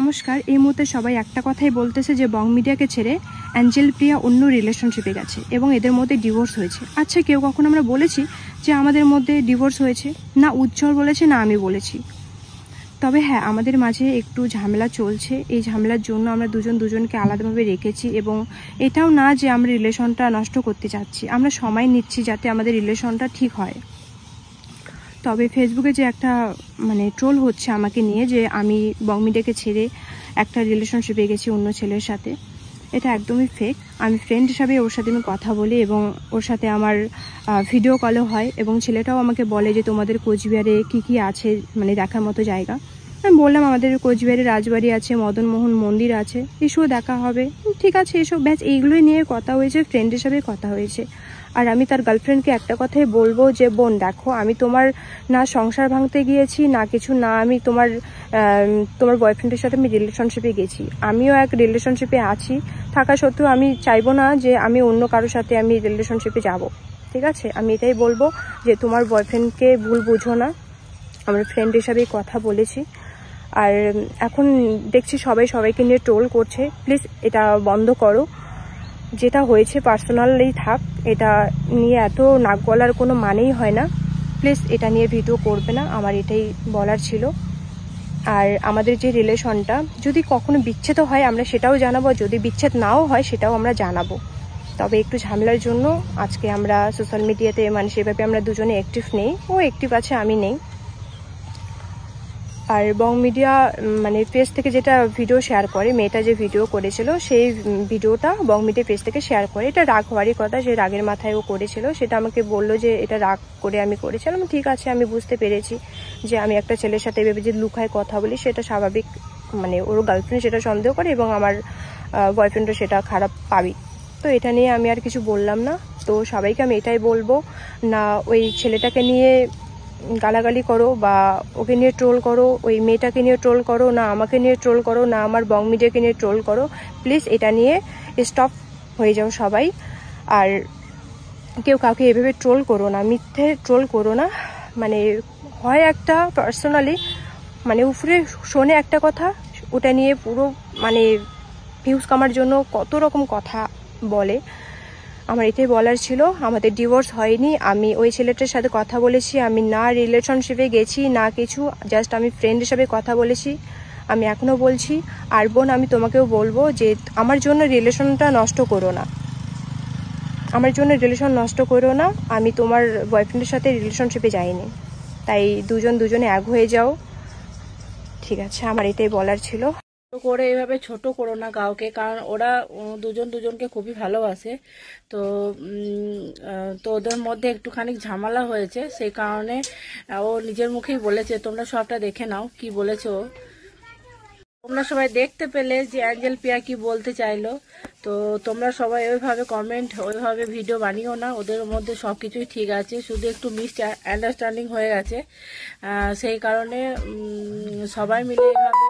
নমস্কার। এই মুহূর্তে সবাই একটা কথাই বলতেছে যে বং মিডিয়াকে ছেড়ে অ্যাঞ্জেল প্রিয়া অন্য রিলেশনশিপে গেছে এবং এদের মধ্যে ডিভোর্স হয়েছে। আচ্ছা, কেউ কখন আমরা বলেছি যে আমাদের মধ্যে ডিভোর্স হয়েছে? না উজ্জ্বল বলেছে, না আমি বলেছি। তবে হ্যাঁ, আমাদের মাঝে একটু ঝামেলা চলছে। এই ঝামেলার জন্য আমরা দুজনকে আলাদাভাবে রেখেছি এবং এটাও না যে আমরা রিলেশনটা নষ্ট করতে চাচ্ছি, আমরা সময় নিচ্ছি যাতে আমাদের রিলেশনটা ঠিক হয়। তবে ফেসবুকে যে একটা ট্রোল হচ্ছে আমাকে নিয়ে যে আমি বং মিডিয়াকে ছেড়ে একটা রিলেশনশিপে গেছি অন্য ছেলের সাথে, এটা একদমই ফেক। আমি ফ্রেন্ড হিসাবে ওর সাথে আমি কথা বলি এবং ওর সাথে আমার ভিডিও কলও হয় এবং ছেলেটাও আমাকে বলে যে তোমাদের কোচবিহারে কি আছে দেখার মতো জায়গা। আমি বললাম আমাদের কোচবিহারে রাজবাড়ি আছে, মদনমোহন মন্দির আছে, এসব দেখা হবে। ঠিক আছে, এসব ব্যাচ এইগুলোই নিয়ে কথা হয়েছে, ফ্রেন্ড হিসাবে কথা হয়েছে। আর আমি তার গার্লফ্রেন্ডকে একটা কথাই বলবো যে বোন দেখো, আমি তোমার না সংসার ভাঙতে গিয়েছি না কিছু, না আমি তোমার বয়ফ্রেন্ডের সাথে আমি রিলেশনশিপে গেছি। আমিও এক রিলেশনশিপে আছি, থাকা সত্ত্বেও আমি চাইবো না যে আমি অন্য কারোর সাথে আমি রিলেশনশিপে যাব। ঠিক আছে, আমি এটাই বলবো যে তোমার বয়ফ্রেন্ডকে ভুল বুঝো না, আমরা ফ্রেন্ড হিসাবেই কথা বলেছি। আর এখন দেখছি সবাইকে নিয়ে ট্রোল করছে, প্লিজ এটা বন্ধ করো। যেটা হয়েছে পার্সোনালি থাক, এটা নিয়ে এত নাক গলার কোনো মানেই হয় না। প্লিজ এটা নিয়ে ভিডিও করবে না, আমার এটাই বলার ছিল। আর আমাদের যে রিলেশনটা যদি কখনো বিচ্ছেদ হয় আমরা সেটাও জানাবো, যদি বিচ্ছেদ নাও হয় সেটাও আমরা জানাবো। তবে একটু ঝামেলার জন্য আজকে আমরা সোশ্যাল মিডিয়াতে সেভাবে আমরা দুজনে অ্যাক্টিভ নেই, ও অ্যাক্টিভ আছে, আমি নেই। আর বং মিডিয়া পেজ থেকে যেটা ভিডিও শেয়ার করে, মেয়েটা যে ভিডিও করেছিল সেই ভিডিওটা বং মিডিয়া পেজ থেকে শেয়ার করে। এটা রাগ হওয়ারই কথা, যে রাগের মাথায় ও করেছিল। সেটা আমাকে বললো যে এটা রাগ করে আমি করেছিলাম। ঠিক আছে, আমি বুঝতে পেরেছি যে আমি একটা ছেলের সাথে এভাবে যে লুকায় কথা বলি সেটা স্বাভাবিক। ওর গার্লফ্রেন্ড সেটা সন্দেহ করে এবং আমার বয়ফ্রেন্ডও সেটা খারাপ পাবি। তো এটা নিয়ে আমি আর কিছু বললাম না। তো সবাইকে আমি এটাই বলবো, না ওই ছেলেটাকে নিয়ে গালাগালি করো বা ওকে নিয়ে ট্রোল করো, ওই মেয়েটাকে নিয়ে ট্রোল করো, না আমাকে নিয়ে ট্রোল করো, না আমার বং মিডিয়াকে নিয়ে ট্রোল করো। প্লিজ এটা নিয়ে স্টপ হয়ে যাও সবাই। আর কেউ কাউকে এভাবে ট্রোল করো না, মিথ্যে ট্রোল করো না। হয় একটা পার্সোনালি উপরে শোনে একটা কথা, ওটা নিয়ে পুরো ভিউজ কামার জন্য কত রকম কথা বলে। আমার এটাই বলার ছিল, আমাদের ডিভোর্স হয়নি। আমি ওই ছেলেটার সাথে কথা বলেছি, আমি না রিলেশনশিপে গেছি না কিছু, জাস্ট আমি ফ্রেন্ড হিসাবে কথা বলেছি। আমি এখনও বলছি। আর বোন, আমি তোমাকেও বলবো যে আমার জন্য রিলেশনটা নষ্ট করো না, আমার জন্য রিলেশন নষ্ট করো না। আমি তোমার বয়ফ্রেন্ডের সাথে রিলেশনশিপে যাইনি, তাই দুজনে এক হয়ে যাও। ঠিক আছে, আমার এটাই বলার ছিল। করে এভাবে ছোট করো না কাউকে, কারণ ওরা দুজনকে খুবই ভালোবাসে। তো তো ওদের মধ্যে একটুখানি ঝামেলা হয়েছে, সেই কারণে ও নিজের মুখেই বলেছে। তোমরা সবটা দেখে নাও কি বলেছে ও। তোমরা সবাই দেখতে পেলে যে অ্যাঞ্জেল প্রিয়া কি বলতে চাইলো। তো তোমরা সবাই ওইভাবে কমেন্ট, ওইভাবে ভিডিও বানিও না। ওদের মধ্যে সবকিছুই ঠিক আছে, শুধু একটু মিস আন্ডারস্ট্যান্ডিং হয়ে গেছে। সেই কারণে সবাই মিলে এভাবে